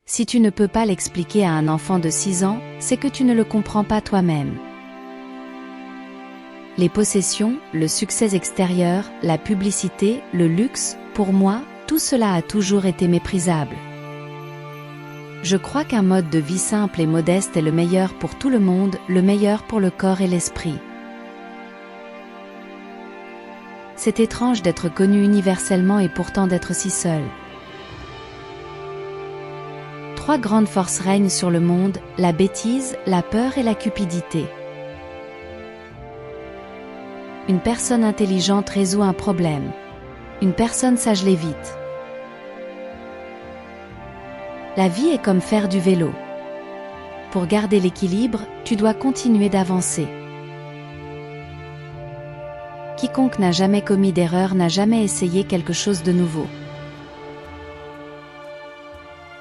Si tu ne peux pas l'expliquer à un enfant de 6 ans, c'est que tu ne le comprends pas toi-même. Les possessions, le succès extérieur, la publicité, le luxe, pour moi, tout cela a toujours été méprisable. Je crois qu'un mode de vie simple et modeste est le meilleur pour tout le monde, le meilleur pour le corps et l'esprit. C'est étrange d'être connu universellement et pourtant d'être si seul. 3 grandes forces règnent sur le monde, la bêtise, la peur et la cupidité. Une personne intelligente résout un problème. Une personne sage l'évite. La vie est comme faire du vélo. Pour garder l'équilibre, tu dois continuer d'avancer. Quiconque n'a jamais commis d'erreur n'a jamais essayé quelque chose de nouveau.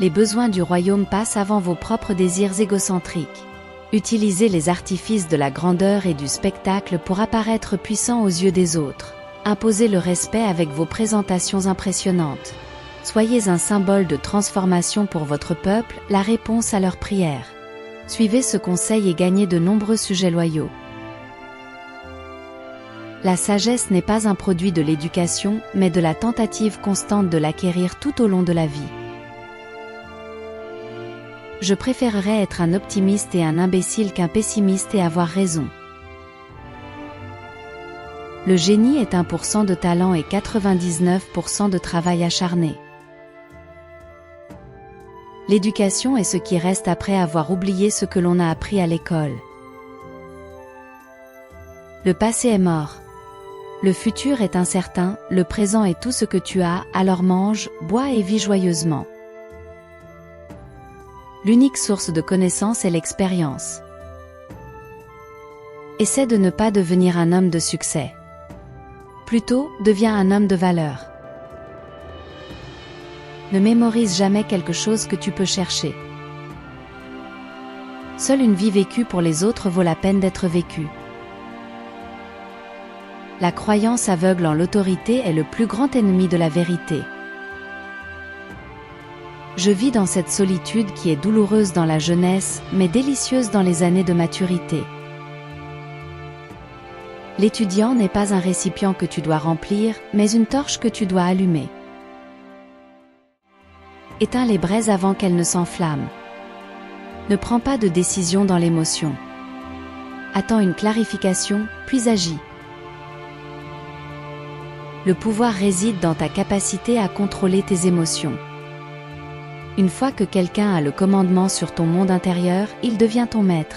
Les besoins du royaume passent avant vos propres désirs égocentriques. Utilisez les artifices de la grandeur et du spectacle pour apparaître puissant aux yeux des autres. Imposez le respect avec vos présentations impressionnantes. Soyez un symbole de transformation pour votre peuple, la réponse à leurs prières. Suivez ce conseil et gagnez de nombreux sujets loyaux. La sagesse n'est pas un produit de l'éducation, mais de la tentative constante de l'acquérir tout au long de la vie. Je préférerais être un optimiste et un imbécile qu'un pessimiste et avoir raison. Le génie est 1% de talent et 99% de travail acharné. L'éducation est ce qui reste après avoir oublié ce que l'on a appris à l'école. Le passé est mort. Le futur est incertain, le présent est tout ce que tu as, alors mange, bois et vis joyeusement. L'unique source de connaissance est l'expérience. Essaie de ne pas devenir un homme de succès. Plutôt, deviens un homme de valeur. Ne mémorise jamais quelque chose que tu peux chercher. Seule une vie vécue pour les autres vaut la peine d'être vécue. La croyance aveugle en l'autorité est le plus grand ennemi de la vérité. Je vis dans cette solitude qui est douloureuse dans la jeunesse, mais délicieuse dans les années de maturité. L'étudiant n'est pas un récipient que tu dois remplir, mais une torche que tu dois allumer. Éteins les braises avant qu'elles ne s'enflamment. Ne prends pas de décision dans l'émotion. Attends une clarification, puis agis. Le pouvoir réside dans ta capacité à contrôler tes émotions. Une fois que quelqu'un a le commandement sur ton monde intérieur, il devient ton maître.